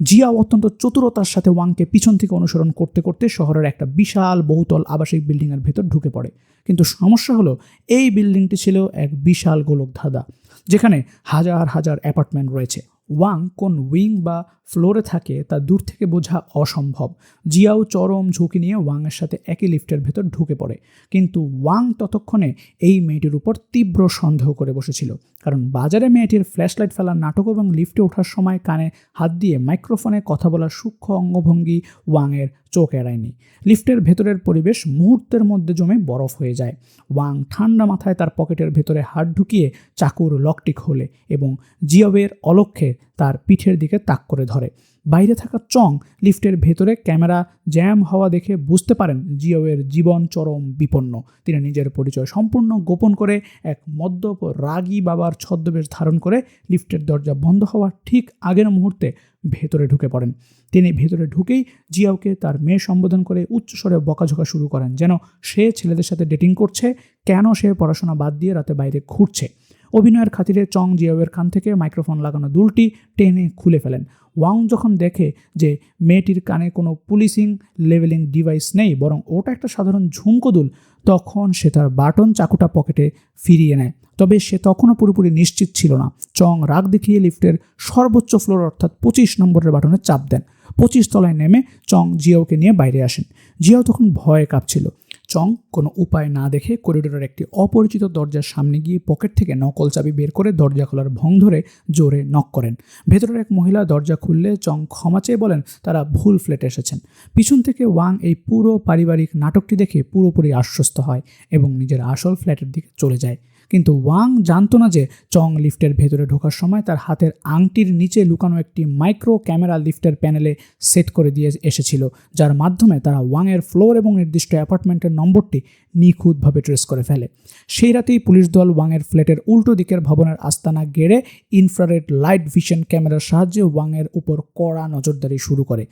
জিয়াও অত্যন্ত চতুরতার সাথে ওয়াংকে পিছন থেকে অনুসরণ করতে করতে শহরের একটা বিশাল বহুতল আবাসিক বিল্ডিংয়ের ভেতর ঢুকে পড়ে। কিন্তু সমস্যা হলো, এই বিল্ডিংটি ছিল এক বিশাল গোলকধাঁধা, যেখানে হাজার হাজার অ্যাপার্টমেন্ট রয়েছে। ওয়াং কোন উইং বা ফ্লোরে থাকে তা দূর থেকে বোঝা অসম্ভব। জিয়াও চরম ঝুঁকি নিয়ে ওয়াংয়ের সাথে একই লিফটের ভেতর ঢুকে পড়ে, কিন্তু ওয়াং ততক্ষণে এই মেয়েটির উপর তীব্র সন্দেহ করে বসেছিল, কারণ বাজারে মেয়েটির ফ্ল্যাশলাইট ফেলার নাটক এবং লিফটে ওঠার সময় কানে হাত দিয়ে মাইক্রোফোনে কথা বলার সূক্ষ্ম অঙ্গভঙ্গি ওয়াংয়ের চোখ এড়ায়নি। লিফটের ভেতরের পরিবেশ মুহূর্তের মধ্যে জমে বরফ হয়ে যায়। ওয়াং ঠান্ডা মাথায় তার পকেটের ভেতরে হাত ঢুকিয়ে চাকুর লকটি খোলে এবং জিয়াওয়ের অলক্ষ্যে তার পিঠের দিকে তাক করে ধরে। বাইরে থাকা চং লিফটের ভেতরে ক্যামেরা জ্যাম হওয়া দেখে বুঝতে পারেন জিয়াওয়ের জীবন চরম বিপন্ন। তিনি নিজের পরিচয় সম্পূর্ণ গোপন করে এক মদ্যপ রাগী বাবার ছদ্মবেশ ধারণ করে লিফটের দরজা বন্ধ হওয়ার ঠিক আগের মুহূর্তে ভেতরে ঢুকে পড়েন। তিনি ভেতরে ঢুকেই জিয়াওকে তার মেয়ে সম্বোধন করে উচ্চস্বরে বকাঝকা শুরু করেন, যেন সে ছেলেদের সাথে ডেটিং করছে, কেন সে পড়াশোনা বাদ দিয়ে রাতে বাইরে ঘুরছে। অভিনয়ের খাতিরে চং জিয়াওয়ের কান থেকে মাইক্রোফোন লাগানো দুলটি টেনে খুলে ফেলেন। ওয়াং যখন দেখে যে মেয়েটির কানে কোনো পুলিশিং লেভেলিং ডিভাইস নেই, বরং ওটা একটা সাধারণ ঝুমকো দুল, তখন সে তার বাটন চাকুটা পকেটে ফিরিয়ে নেয়। তবে সে তখনও পুরোপুরি নিশ্চিত ছিল না। চং রাগ দেখিয়ে লিফটের সর্বোচ্চ ফ্লোর অর্থাৎ 25 নম্বরের বাটনে চাপ দেন। 25 তলায় নেমে চং জিয়াওকে নিয়ে বাইরে আসেন। জিয়াও তখন ভয়ে কাঁপছিল। চং কোনো উপায় না দেখে করিডোরের একটি অপরিচিত দরজার সামনে গিয়ে পকেট থেকে নকল চাবি বের করে দরজা খোলার ভং ধরে জোরে নক করেন। ভেতরের এক মহিলা দরজা খুললে চং ক্ষমা চেয়ে বলেন তারা ভুল ফ্ল্যাটে এসেছেন। পিছন থেকে ওয়াং এই পুরো পারিবারিক নাটকটি দেখে পুরোপুরি আশ্বস্ত হয় এবং নিজের আসল ফ্ল্যাটের দিকে চলে যায়। কিন্তু ওয়াং জানতো না যে চং লিফটের ভেতরে ঢোকার সময় তার হাতের আংটির নিচে লুকানো একটি মাইক্রো ক্যামেরা লিফটের প্যানেলে সেট করে দিয়ে এসেছিল, যার মাধ্যমে তারা ওয়াংয়ের ফ্লোর এবং নির্দিষ্ট অ্যাপার্টমেন্টের নম্বরটি নিখুঁতভাবে ট্রেস করে ফেলে। সেই রাতেই পুলিশ দল ওয়াংয়ের ফ্ল্যাটের উল্টো দিকের ভবনের আস্তানা গেড়ে ইনফ্রারেড লাইট ভিশন ক্যামেরার সাহায্যে ওয়াংয়ের উপর কড়া নজরদারি শুরু করে।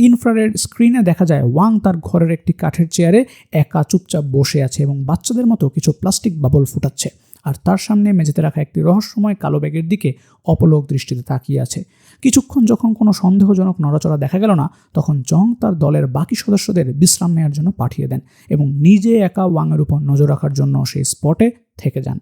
ইনফ্রারেড স্ক্রিনে দেখা যায় ওয়াং তার ঘরের একটি কাঠের চেয়ারে একা চুপচাপ বসে আছে এবং বাচ্চাদের মতো কিছু প্লাস্টিক বাবল ফুটাচ্ছে, আর তার সামনে মেঝেতে রাখা একটি রহস্যময় কালো ব্যাগের দিকে অপলক দৃষ্টিতে তাকিয়ে আছে। কিছুক্ষণ যখন কোনো সন্দেহজনক নড়াচড়া দেখা গেল না, তখন চং তার দলের বাকি সদস্যদের বিশ্রাম নেওয়ার জন্য পাঠিয়ে দেন এবং নিজে একা ওয়াংয়ের উপর নজর রাখার জন্য সেই স্পটে থেকে যান।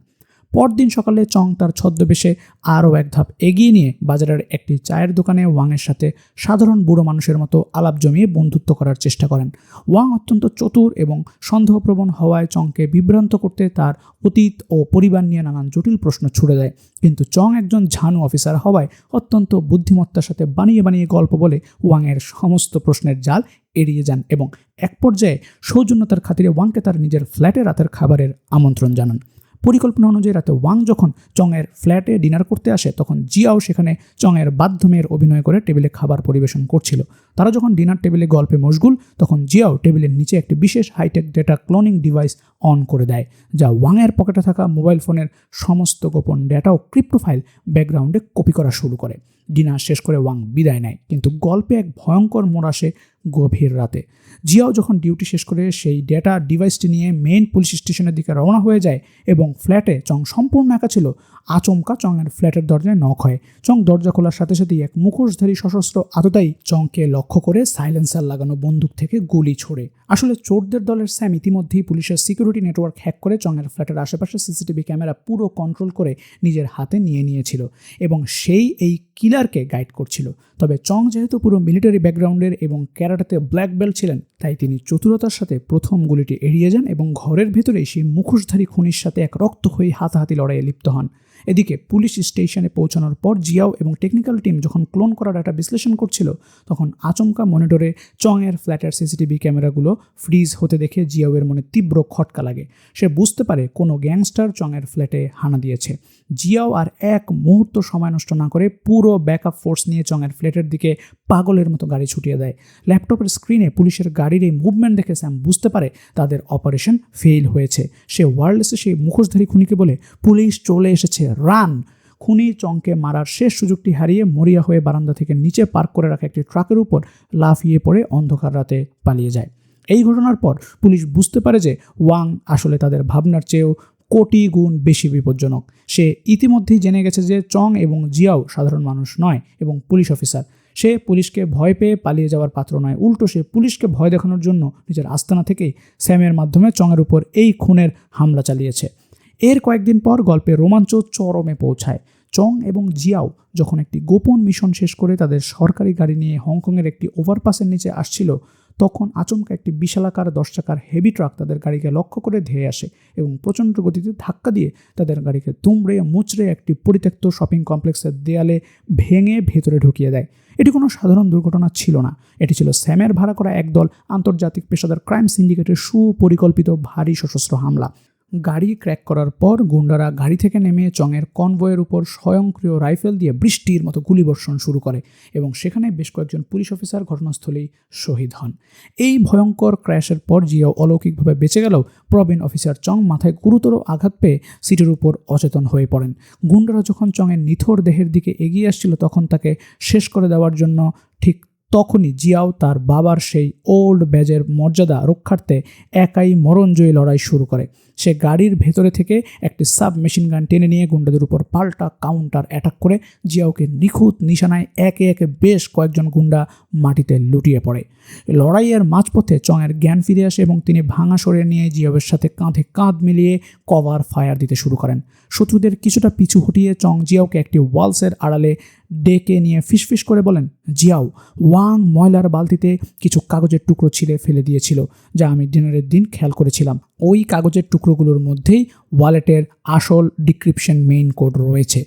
পরদিন সকালে চং তার ছদ্মবেশে আরও এক ধাপ এগিয়ে নিয়ে বাজারের একটি চায়ের দোকানে ওয়াংয়ের সাথে সাধারণ বুড়ো মানুষের মতো আলাপ জমিয়ে বন্ধুত্ব করার চেষ্টা করেন। ওয়াং অত্যন্ত চতুর এবং সন্দেহপ্রবণ হওয়ায় চংকে বিভ্রান্ত করতে তার অতীত ও পরিবার নিয়ে নানান জটিল প্রশ্ন ছুড়ে দেয়, কিন্তু চং একজন ঝানু অফিসার হওয়ায় অত্যন্ত বুদ্ধিমত্তার সাথে বানিয়ে বানিয়ে গল্প বলে ওয়াংয়ের সমস্ত প্রশ্নের জাল এড়িয়ে যান এবং এক পর্যায়ে সৌজন্যতার খাতিরে ওয়াংকে তার নিজের ফ্ল্যাটে রাতের খাবারের আমন্ত্রণ জানান। পরিকল্পনা অনুযায়ী রাতে ওয়াং যখন চংয়ের ফ্ল্যাটে ডিনার করতে আসে, তখন জিয়াও সেখানে চংয়ের বাধ্য মেয়ের অভিনয় করে টেবিলে খাবার পরিবেশন করছিল। তারা যখন ডিনার টেবিলে গল্পে মশগুল, তখন জিয়াও টেবিলের নিচে একটি বিশেষ high tech data cloning device on করে দেয়, যা ওয়াংয়ের পকেটে থাকা মোবাইল ফোনের সমস্ত গোপন ডেটা ও ক্রিপ্টো ফাইল ব্যাকগ্রাউন্ডে কপি করা শুরু করে। ডিনার শেষ করে ওয়াং বিদায় নেয়, কিন্তু গল্পে এক ভয়ঙ্কর মোড় আসে গভীর রাতে। জিয়াও যখন ডিউটি শেষ করে সেই ডেটা ডিভাইসটি নিয়ে মেইন পুলিশ স্টেশনের দিকে রওনা হয়ে যায় এবং ফ্ল্যাটে চং সম্পূর্ণ একা ছিল, আচমকা চংয়ের ফ্ল্যাটের দরজায় নক হয়। চং দরজা খোলার সাথে সাথেই এক মুখোশধারী সশস্ত্র আততায়ী চংকে লক্ষ্য করে সাইলেন্সার লাগানো বন্দুক থেকে গুলি ছোড়ে। আসলে চোরদের দলের স্যাম ইতিমধ্যেই পুলিশের সিকিউরিটি নেটওয়ার্ক হ্যাক করে চংয়ের ফ্ল্যাটের আশেপাশে সিসিটিভি ক্যামেরা পুরো কন্ট্রোল করে নিজের হাতে নিয়ে নিয়েছিল এবং সেই এই কিলারকে গাইড করছিল। তবে চং যেহেতু পুরো মিলিটারি ব্যাকগ্রাউন্ডের এবং ক্যারাটেতে ব্ল্যাক বেল্ট ছিলেন, তাই তিনি চতুরতার সাথে প্রথম গুলিটি এড়িয়ে যান এবং ঘরের ভেতরেই সেই মুখোশধারী খুনির সাথে এক রক্তক্ষয়ী হাতাহাতি লড়াইয়ে লিপ্ত হন। এদিকে পুলিশ স্টেশনে পৌঁছানোর পর জিয়াও এবং টেকনিক্যাল টিম যখন ক্লোন করা ডাটা বিশ্লেষণ করছিল, তখন আচমকা মনিটরে চংয়ের ফ্ল্যাটের সিসিটিভি ক্যামেরাগুলো ফ্রিজ হতে দেখে জিয়াওয়ের মনে তীব্র খটকা লাগে। সে বুঝতে পারে কোনো গ্যাংস্টার চংয়ের ফ্ল্যাটে হানা দিয়েছে। জিয়াও আর এক মুহূর্ত সময় নষ্ট না করে পুরো ব্যাকআপ ফোর্স নিয়ে চংয়ের ফ্ল্যাটের দিকে পাগলের মতো গাড়ি ছুটিয়ে দেয়। ল্যাপটপের স্ক্রিনে পুলিশের গাড়ির এই মুভমেন্ট দেখে স্যাম বুঝতে পারে তাদের অপারেশন ফেল হয়েছে। সে ওয়্যারলেসে সেই মুখোশধারী খুনিকে বলে, পুলিশ চলে এসেছে, রান। খুনি চংকে মারার শেষ সুযোগটি হারিয়ে মরিয়া হয়ে বারান্দা থেকে নিচে পার্ক করে রাখা একটি ট্রাকের উপর লাফিয়ে পড়ে অন্ধকার রাতে পালিয়ে যায়। এই ঘটনার পর পুলিশ বুঝতে পারে যে ওয়াং আসলে তাদের ভাবনার চেয়েও কোটি গুণ বেশি বিপজ্জনক। সে ইতিমধ্যেই জেনে গেছে যে চং এবং জিয়াও সাধারণ মানুষ নয় এবং পুলিশ অফিসার। সে পুলিশকে ভয় পেয়ে পালিয়ে যাওয়ার পাত্র নয়, উল্টো সে পুলিশকে ভয় দেখানোর জন্য নিজের আস্তানা থেকেই স্যামের মাধ্যমে চংয়ের উপর এই খুনের হামলা চালিয়েছে। এর কয়েকদিন পর গল্পের রোমাঞ্চ চরমে পৌঁছায়। চং এবং জিয়াও যখন একটি গোপন মিশন শেষ করে তাদের সরকারি গাড়ি নিয়ে হংকংয়ের একটি ওভারপাসের নিচে আসছিল, তখন আচমকা একটি বিশালাকার 10 চাকার হেভি ট্রাক তাদের গাড়িকে লক্ষ্য করে ধেয়ে আসে এবং প্রচণ্ড গতিতে ধাক্কা দিয়ে তাদের গাড়িকে দুমড়ে মুচড়ে একটি পরিত্যক্ত শপিং কমপ্লেক্সের দেয়ালে ভেঙে ভেতরে ঢুকিয়ে দেয়। এটি কোনো সাধারণ দুর্ঘটনা ছিল না, এটি ছিল স্যামের ভাড়া করা একদল আন্তর্জাতিক পেশাদার ক্রাইম সিন্ডিকেটের সুপরিকল্পিত ভারী সশস্ত্র হামলা। গাড়ি ক্র্যাক করার পর গুন্ডারা গাড়ি থেকে নেমে চংয়ের কনভয়ের উপর স্বয়ংক্রিয় রাইফেল দিয়ে বৃষ্টির মতো গুলিবর্ষণ শুরু করে এবং সেখানে বেশ কয়েকজন পুলিশ অফিসার ঘটনাস্থলেই শহীদ হন। এই ভয়ঙ্কর ক্র্যাশের পর জিয়াও অলৌকিকভাবে বেঁচে গেলেও প্রবীণ অফিসার চং মাথায় গুরুতর আঘাত পেয়ে সিটের উপর অচেতন হয়ে পড়েন। গুন্ডারা যখন চংয়ের নিথর দেহের দিকে এগিয়ে আসছিল, তখন তাকে শেষ করে দেওয়ার জন্য ঠিক তখনই জিয়াও তার বাবার সেই ওল্ড ব্যাজের মর্যাদা রক্ষার্থে একাই মরণজয়ী লড়াই শুরু করে। সে গাড়ির ভেতরে থেকে একটি সাব মেশিন গান টেনে নিয়ে গুন্ডাদের উপর পাল্টা কাউন্টার অ্যাটাক করে জিয়াওকে নিখুঁত নিশানায় একে একে বেশ কয়েকজন গুন্ডা মাটিতে লুটিয়ে পড়ে। লড়াইয়ের মাঝপথে চংয়ের জ্ঞান ফিরে আসে এবং তিনি ভাঙা শরীর নিয়ে জিয়াওয়ের সাথে কাঁধে কাঁধ মিলিয়ে কভার ফায়ার দিতে শুরু করেন। শত্রুদের কিছুটা পিছু হটিয়ে চং জিয়াওকে একটি ওয়ালসের আড়ালে ডেকে নিয়ে ফিসফিস করে বলেন, জিয়াও, ওয়াং ময়লার বালতিতে কিছু কাগজের টুকরো ছিঁড়ে ফেলে দিয়েছিল, যা আমি ডিনারের দিন খেয়াল করেছিলাম। ওই কাগজের টুকরোগুলোর মধ্যেই ওয়ালেটের আসল ডিক্রিপশন মেইন কোড রয়েছে।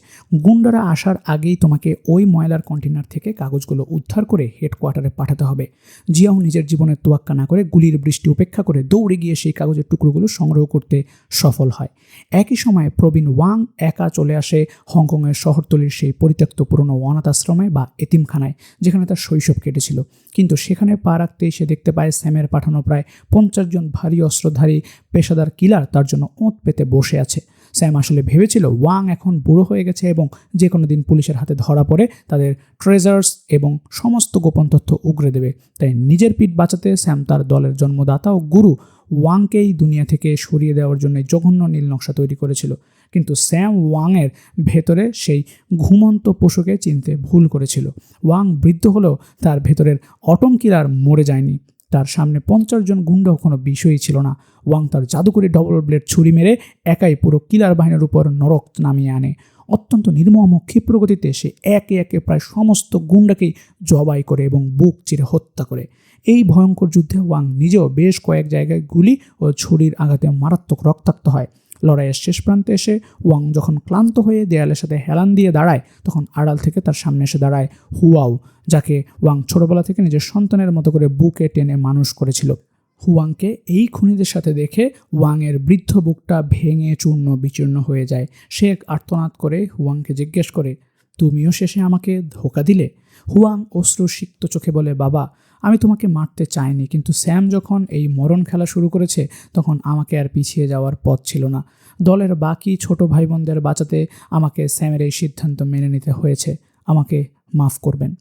গুন্ডারা আসার আগেই তোমাকে ওই ময়লার কন্টেনার থেকে কাগজগুলো উদ্ধার করে হেডকোয়ার্টারে পাঠাতে হবে। জিয়াও নিজের জীবনের তোয়াক্কা না করে গুলির বৃষ্টি উপেক্ষা করে দৌড়ে গিয়ে সেই কাগজের টুকরোগুলো সংগ্রহ করতে সফল হয়। একই সময়ে প্রবীণ ওয়াং একা চলে আসে হংকংয়ের শহরতলির সেই পরিত্যক্ত পুরনো অনাথ আশ্রমে বা এতিমখানায়, যেখানে তার শৈশব কেটেছিল। কিন্তু সেখানে পা রাখতেই সে দেখতে পায় স্যামের পাঠানো প্রায় 50 জন ভারী অস্ত্রধারী পেশাদার কিলার তার জন্য ওঁত পেতে বসে আছে। স্যাম আসলে ভেবেছিল ওয়াং এখন বুড়ো হয়ে গেছে এবং যে কোনো দিন পুলিশের হাতে ধরা পড়ে তাদের ট্রেজার্স এবং সমস্ত গোপন তথ্য উগরে দেবে। তাই নিজের পিঠ বাঁচাতে স্যাম তার দলের জন্মদাতা ও গুরু ওয়াংকেই দুনিয়া থেকে সরিয়ে দেওয়ার জন্য জঘন্য নীল নকশা তৈরি করেছিল। কিন্তু স্যাম ওয়াংয়ের ভেতরে সেই ঘুমন্ত পশুকে চিনতে ভুল করেছিল। ওয়াং বৃদ্ধ হলেও তার ভেতরের অটম কিলার মরে যায়নি। তার সামনে 50 জন গুন্ডাও কোনো বিষয়ই ছিল না। ওয়াং তার জাদুকরি ডবল ব্লেড ছুরি মেরে একাই পুরো কিলার বাহিনীর উপর নরক নামিয়ে আনে। অত্যন্ত নির্মম ক্ষিপ্র গতিতে সে একে একে প্রায় সমস্ত গুন্ডাকেই জবাই করে এবং বুক চিরে হত্যা করে। এই ভয়ঙ্কর যুদ্ধে ওয়াং নিজেও বেশ কয়েক জায়গায় গুলি ও ছুরির আঘাতে মারাত্মক রক্তাক্ত হয়। লড়াইয়ের শেষ প্রান্তে এসে ওয়াং যখন ক্লান্ত হয়ে দেয়ালের সাথে হেলান দিয়ে দাঁড়ায়, তখন আড়াল থেকে তার সামনে এসে দাঁড়ায় হুয়াও, যাকে ওয়াং ছোটবেলা থেকে নিজের সন্তানের মতো করে বুকে টেনে মানুষ করেছিল। হুয়াংকে এই খুনিদের সাথে দেখে ওয়াংয়ের বৃদ্ধ বুকটা ভেঙে চূর্ণ বিচূর্ণ হয়ে যায়। সে আর্তনাদ করে হুয়াংকে জিজ্ঞেস করে, তুমিও শেষে আমাকে ধোঁকা দিলে? হুয়াং অশ্রুসিক্ত চোখে বলে, বাবা, আমি তোমাকে মারতে চাইনি, কিন্তু স্যাম যখন এই মরণ খেলা শুরু করেছে তখন আমাকে আর পিছিয়ে যাওয়ার পথ ছিল না। দলের বাকি ছোট ভাই বোনদের বাঁচাতে আমাকে স্যামের এই সিদ্ধান্ত মেনে নিতে হয়েছে। আমাকে মাফ করবেন।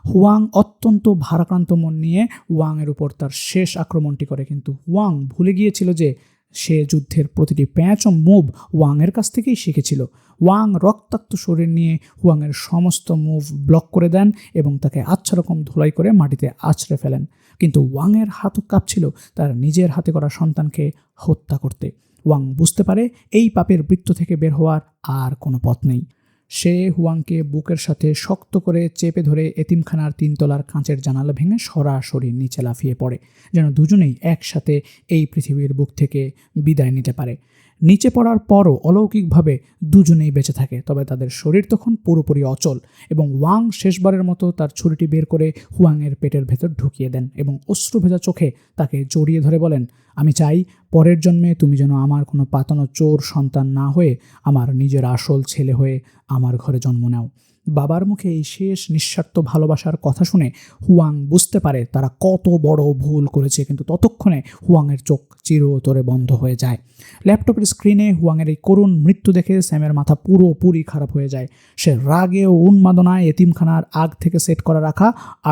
হুয়াং অত্যন্ত ভারাক্রান্ত মন নিয়ে ওয়াংয়ের উপর তার শেষ আক্রমণটি করে, কিন্তু ওয়াং ভুলে গিয়েছিল যে সে যুদ্ধের প্রতিটি প্যাঁচ ও মুভ ওয়াংয়ের কাছ থেকেই শিখেছিল। ওয়াং রক্তাক্ত শরীর নিয়ে হুয়াংয়ের সমস্ত মুভ ব্লক করে দেন এবং তাকে আচ্ছা রকম ধুলাই করে মাটিতে আছড়ে ফেলেন। কিন্তু ওয়াংয়ের হাতও কাঁপছিল তার নিজের হাতে করা সন্তানকে হত্যা করতে। ওয়াং বুঝতে পারে এই পাপের বৃত্ত থেকে বের হওয়ার আর কোনো পথ নেই। সে হুয়াংকে বুকের সাথে শক্ত করে চেপে ধরে এতিমখানার 3 তলার কাঁচের জানালা ভেঙে সরাসরি নিচে লাফিয়ে পড়ে, যেন দুজনেই একসাথে এই পৃথিবীর বুক থেকে বিদায় নিতে পারে। নিচে পড়ার পরও অলৌকিকভাবে দুজনেই বেঁচে থাকে, তবে তাদের শরীর তখন পুরোপুরি অচল এবং ওয়াং শেষবারের মতো তার ছুরিটি বের করে হুয়াংয়ের পেটের ভেতর ঢুকিয়ে দেন এবং অশ্রু ভেজা চোখে তাকে জড়িয়ে ধরে বলেন, আমি চাই পরের জন্মে তুমি যেন আমার কোনো পাতানো চোর সন্তান না হয়ে আমার নিজের আসল ছেলে হয়ে আমার ঘরে জন্ম নাও। বাবার মুখে এই শেষ নিঃস্বার্থ ভালোবাসার কথা শুনে হুয়াং বুঝতে পারে তারা কত বড় ভুল করেছে, কিন্তু ততক্ষণে হুয়াংয়ের চোখ চিরতরে বন্ধ হয়ে যায়। ল্যাপটপের স্ক্রিনে হুয়াংয়ের এই করুণ মৃত্যু দেখে স্যামের মাথা পুরোপুরি খারাপ হয়ে যায়। সে রাগে ও উন্মাদনায় এতিমখানার আগ থেকে সেট করা রাখা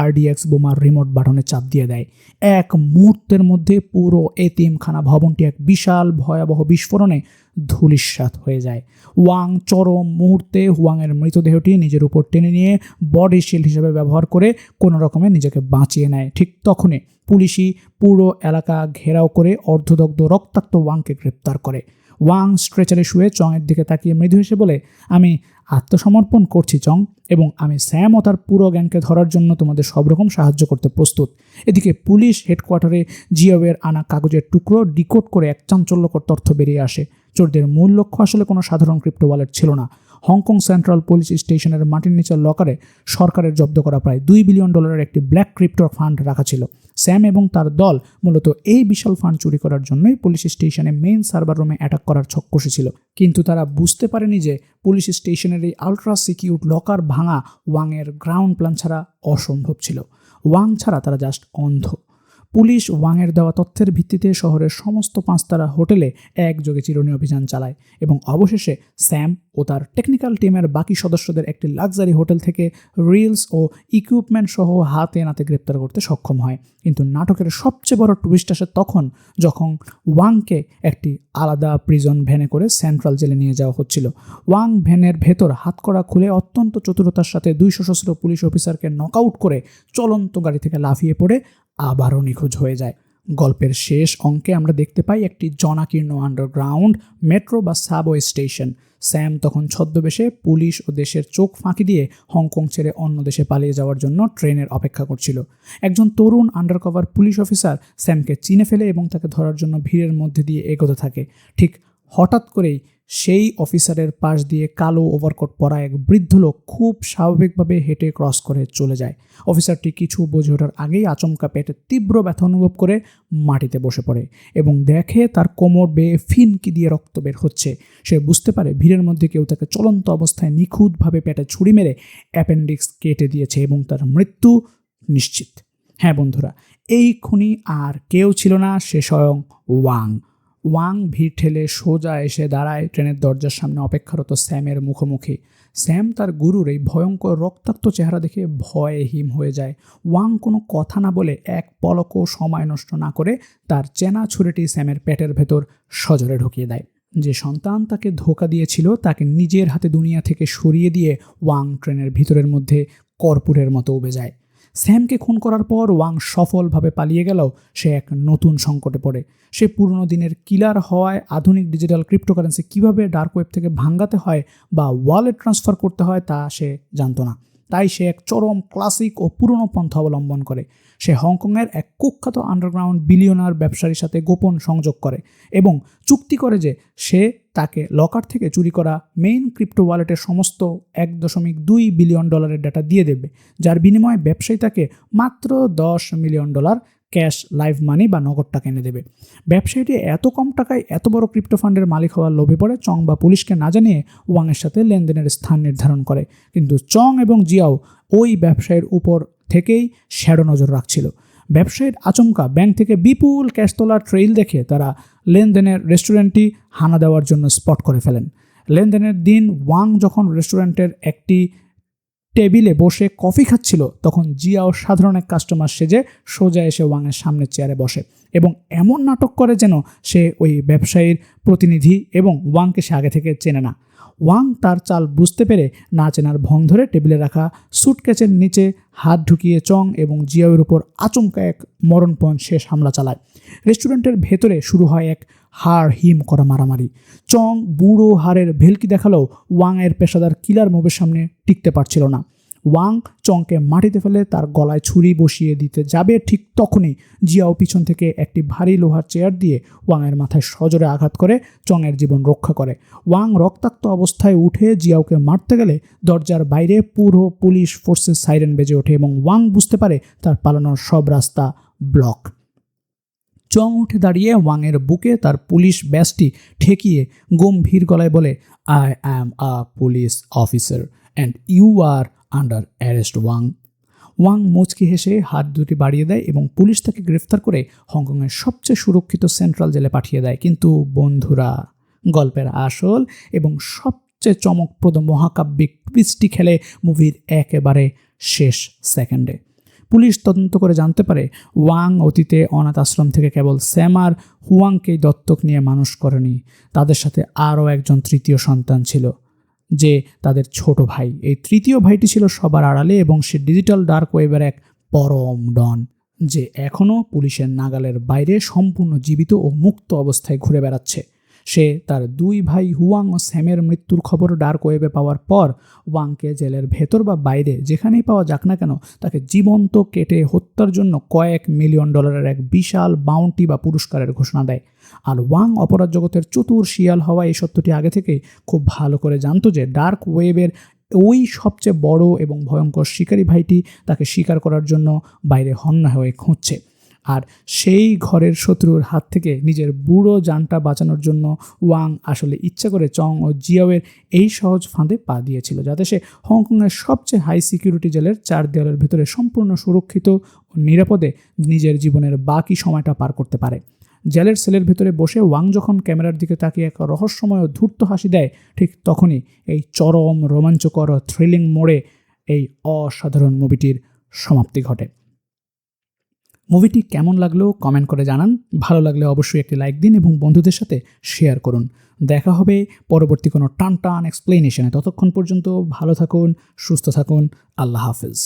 RDX বোমার রিমোট বাটনে চাপ দিয়ে দেয়। এক মুহূর্তের মধ্যে পুরো এতিমখানা ভবনটি এক বিশাল ভয়াবহ বিস্ফোরণে ধূলিসাৎ হয়ে যায়। ওয়াং চরম মুহূর্তে হুয়াংয়ের মৃতদেহটি নিজের উপর টেনে নিয়ে বডি শিল্ড হিসেবে ব্যবহার করে কোনো রকমে নিজেকে বাঁচিয়ে নেয়। ঠিক তখনই পুলিশই পুরো এলাকা ঘেরাও করে অর্ধদগ্ধ রক্তাক্ত ওয়াংকে গ্রেপ্তার করে। ওয়াং স্ট্রেচারে শুয়ে চংয়ের দিকে তাকিয়ে মৃদু হেসে বলে, আমি আত্মসমর্পণ করছি চং, এবং আমি স্যাম ও তার পুরো গ্যাংকে ধরার জন্য তোমাদের সব রকম সাহায্য করতে প্রস্তুত। এদিকে পুলিশ হেডকোয়ার্টারে জিয়াওয়ের আনা কাগজের টুকরো ডিকোড করে এক চাঞ্চল্যকর তথ্য বেরিয়ে আসে। চোরদের মূল লক্ষ্য আসলে কোনো সাধারণ ক্রিপ্টো ওয়ালেট ছিল না। হংকং সেন্ট্রাল পুলিশ স্টেশনের মাটির নিচের লকারে সরকারের জব্দ করা প্রায় $2 বিলিয়ন একটি ব্ল্যাক ক্রিপ্টো ফান্ড রাখা ছিল। স্যাম এবং তার দল মূলত এই বিশাল ফান্ড চুরি করার জন্যই পুলিশ স্টেশনে মেইন সার্ভার রুমে অ্যাটাক করার ছক কষেছিল। কিন্তু তারা বুঝতে পারেনি যে পুলিশ স্টেশনের এই আলট্রা সিকিউর লকার ভাঙা ওয়াংয়ের গ্রাউন্ড প্ল্যান ছাড়া অসম্ভব ছিল। ওয়াং ছাড়া তারা জাস্ট অন্ধ। পুলিশ ওয়াংয়ের দেওয়া তথ্যের ভিত্তিতে শহরের সমস্ত 5 তারা হোটেলে একযোগে চিরুনি অভিযান চালায় এবং অবশেষে স্যাম ও তার টেকনিক্যাল টিমের বাকি সদস্যদের একটি লাক্সারি হোটেল থেকে রিলস ও ইকুইপমেন্ট সহ হাতে নাতে গ্রেপ্তার করতে সক্ষম হয়। কিন্তু নাটকের সবচেয়ে বড় টুইস্ট আসে তখন যখন ওয়াংকে একটি আলাদা প্রিজন ভ্যানে করে সেন্ট্রাল জেলে নিয়ে যাওয়া হচ্ছিল। ওয়াং ভ্যানের ভেতর হাতকড়া খুলে অত্যন্ত চতুরতার সাথে 2 সশস্ত্র পুলিশ অফিসারকে নকআউট করে চলন্ত গাড়ি থেকে লাফিয়ে পড়ে আবারও নিখোঁজ হয়ে যায়। গল্পের শেষ অঙ্কে আমরা দেখতে পাই একটি জনাকীর্ণ আন্ডারগ্রাউন্ড মেট্রো বা সাবওয়ে স্টেশন। স্যাম তখন ছদ্মবেশে পুলিশ ও দেশের চোখ ফাঁকি দিয়ে হংকং ছেড়ে অন্য দেশে পালিয়ে যাওয়ার জন্য ট্রেনের অপেক্ষা করছিল। একজন তরুণ আন্ডারকভার পুলিশ অফিসার স্যামকে চিনে ফেলে এবং তাকে ধরার জন্য ভিড়ের মধ্যে দিয়ে এগোতে থাকে। ঠিক হঠাৎ করেই সেই অফিসারের পাশ দিয়ে কালো ওভারকোট পরা এক বৃদ্ধ লোক খুব স্বাভাবিকভাবে হেঁটে ক্রস করে চলে যায়। অফিসারটি কিছু বোঝে ওঠার আগেই আচমকা পেটে তীব্র ব্যথা অনুভব করে মাটিতে বসে পড়ে এবং দেখে তার কোমর বেয়ে ফিনকি দিয়ে রক্ত বের হচ্ছে। সে বুঝতে পারে ভিড়ের মধ্যে কেউ তাকে চলন্ত অবস্থায় নিখুঁতভাবে পেটে ছুরি মেরে অ্যাপেন্ডিক্স কেটে দিয়েছে এবং তার মৃত্যু নিশ্চিত। হ্যাঁ বন্ধুরা, এই খুনি আর কেউ ছিল না, সে স্বয়ং ওয়াং। ওয়াং ভিড় ঠেলে সোজা এসে দাঁড়ায় ট্রেনের দরজার সামনে অপেক্ষারত স্যামের মুখোমুখি। স্যাম তার গুরুর এই ভয়ঙ্কর রক্তাক্ত চেহারা দেখে ভয়ে হিম হয়ে যায়। ওয়াং কোনো কথা না বলে এক পলকও সময় নষ্ট না করে তার চেনা ছুরিটি স্যামের পেটের ভেতর সজোরে ঢুকিয়ে দেয়। যে সন্তান তাকে ধোঁকা দিয়েছিল তাকে নিজের হাতে দুনিয়া থেকে সরিয়ে দিয়ে ওয়াং ট্রেনের ভিতরের মধ্যে কর্পূরের মতো উবে যায়। স্যামকে খুন করার পর ওয়াং সফলভাবে পালিয়ে গেলেও সে এক নতুন সংকটে পড়ে। সে পুরনো দিনের কিলার হওয়ায় আধুনিক ডিজিটাল ক্রিপ্টোকারেন্সি কীভাবে ডার্ক ওয়েব থেকে ভাঙাতে হয় বা ওয়ালেট ট্রান্সফার করতে হয় তা সে জানতো না। তাই সে এক চরম ক্লাসিক ও পুরনো পন্থা অবলম্বন করে। সে হংকংয়ের এক কুখ্যাত আন্ডারগ্রাউন্ড বিলিয়নার ব্যবসায়ীর সাথে গোপন সংযোগ করে এবং চুক্তি করে যে সে তাকে লকার থেকে চুরি করা মেইন ক্রিপ্টো ওয়ালেটের সমস্ত $1.2 বিলিয়ন ডেটা দিয়ে দেবে, যার বিনিময়ে ব্যবসায়ী তাকে মাত্র $10 মিলিয়ন ক্যাশ লাইভ মানি বা নগদ টাকা এনে দেবে। ব্যবসায়ীটি এত কম টাকায় এত বড় ক্রিপ্টো ফান্ডের মালিক হওয়ার লোভে পড়ে চং বা পুলিশকে না জানিয়ে ওয়াংয়ের সাথে লেনদেনের স্থান নির্ধারণ করে। কিন্তু চং এবং জিয়াও ওই ব্যবসায়ীর উপর থেকেই শ্যাডো নজর রাখছিল। ব্যবসায়ীর আচমকা ব্যাংক থেকে বিপুল ক্যাশ তোলার ট্রেইল দেখে তারা লেনদেনের রেস্টুরেন্টটি হানা দেওয়ার জন্য স্পট করে ফেলেন। লেনদেনের দিন ওয়াং যখন রেস্টুরেন্টের একটি টেবিলে বসে কফি খাচ্ছিল তখন জিয়াও সাধারণ এক কাস্টমার সেজে সোজা এসে ওয়াংয়ের সামনের চেয়ারে বসে এবং এমন নাটক করে যেন সে ওই ব্যবসায়ীর প্রতিনিধি এবং ওয়াংকে সে আগে থেকে চেনে না। ওয়াং তার চাল বুঝতে পেরে না চেনার ভং ধরে টেবিলে রাখা সুটকেসের নিচে হাত ঢুকিয়ে চং এবং জিয়াওয়ের উপর আচমকা এক মরণপণ শেষ হামলা চালায়। রেস্টুরেন্টের ভেতরে শুরু হয় এক হাড় হিম করা মারামারি। চং বুড়ো হাড়ের ভেলকি দেখালেও ওয়াংয়ের পেশাদার কিলার মুভের সামনে টিকতে পারছিল না। ওয়াং চংকে মাটিতে ফেলে তার গলায় ছুরি বসিয়ে দিতে যাবে, ঠিক তখনই জিয়াও পিছন থেকে একটি ভারী লোহার চেয়ার দিয়ে ওয়াংয়ের মাথায় সজোরে আঘাত করে চংয়ের জীবন রক্ষা করে। ওয়াং রক্তাক্ত অবস্থায় উঠে জিয়াওকে মারতে গেলে দরজার বাইরে পুরো পুলিশ ফোর্সের সাইরেন বেজে ওঠে এবং ওয়াং বুঝতে পারে তার পালানোর সব রাস্তা ব্লক। চং উঠে দাঁড়িয়ে ওয়াংয়ের বুকে তার পুলিশ ব্যাজটি ঠেকিয়ে গম্ভীর গলায় বলে, I am a police officer and you are under arrest Wang. Wang মুচকি হেসে হাত দুটি বাড়িয়ে দেয় এবং পুলিশ তাকে গ্রেফতার করে হংকংয়ের সবচেয়ে সুরক্ষিত সেন্ট্রাল জেলে পাঠিয়ে দেয়। কিন্তু বন্ধুরা, গল্পের আসল এবং সবচেয়ে চমকপ্রদ মহাকাব্যিক টুইস্টটি খেলে মুভির একেবারে শেষ সেকেন্ডে। পুলিশ তদন্ত করে জানতে পারে ওয়াং অতীতে অনাথ আশ্রম থেকে কেবল স্যাম আর হুয়াংকেই দত্তক নিয়ে মানুষ করেনি, তাদের সাথে আরও একজন তৃতীয় সন্তান ছিল, যে তাদের ছোট ভাই। এই তৃতীয় ভাইটি ছিল সবার আড়ালে এবং সে ডিজিটাল ডার্ক ওয়েবের এক পরম ডন, যে এখনও পুলিশের নাগালের বাইরে সম্পূর্ণ জীবিত ও মুক্ত অবস্থায় ঘুরে বেড়াচ্ছে। সে তার দুই ভাই হুয়াং ও স্যামের মৃত্যুর খবর ডার্ক ওয়েবে পাওয়ার পর ওয়াংকে জেলের ভেতর বা বাইরে যেখানেই পাওয়া যাক না কেন তাকে জীবন্ত কেটে হত্যার জন্য $কয়েক মিলিয়ন এক বিশাল বাউন্টি বা পুরস্কারের ঘোষণা দেয়। আর ওয়াং অপরাধ জগতের চতুর শিয়াল হওয়া এই সত্যটি আগে থেকেই খুব ভালো করে জানতো যে ডার্ক ওয়েবের ওই সবচেয়ে বড় এবং ভয়ঙ্কর শিকারী ভাইটি তাকে শিকার করার জন্য বাইরে হন্যা হয়ে খুঁজছে। আর সেই ঘরের শত্রুর হাত থেকে নিজের বুড়ো জানটা বাঁচানোর জন্য ওয়াং আসলে ইচ্ছা করে চং ও জিয়াওয়ের এই সহজ ফাঁদে পা দিয়েছিল, যাতে সে হংকংয়ের সবচেয়ে হাই সিকিউরিটি জেলের 4 দেওয়ালের ভেতরে সম্পূর্ণ সুরক্ষিত ও নিরাপদে নিজের জীবনের বাকি সময়টা পার করতে পারে। জেলের সেলের ভেতরে বসে ওয়াং যখন ক্যামেরার দিকে তাকিয়ে এক রহস্যময় ও ধূর্ত হাসি দেয়, ঠিক তখনই এই চরম রোমাঞ্চকর ও থ্রিলিং মোড়ে এই অসাধারণ মুভিটির সমাপ্তি ঘটে। মুভিটি কেমন লাগলো কমেন্ট করে জানান। ভালো লাগলে অবশ্যই একটি লাইক দিন এবং বন্ধুদের সাথে শেয়ার করুন। দেখা হবে পরবর্তী কোনো টান এক্সপ্লেনেশনে। ততক্ষণ পর্যন্ত ভালো থাকুন, সুস্থ থাকুন। আল্লাহ হাফেজ।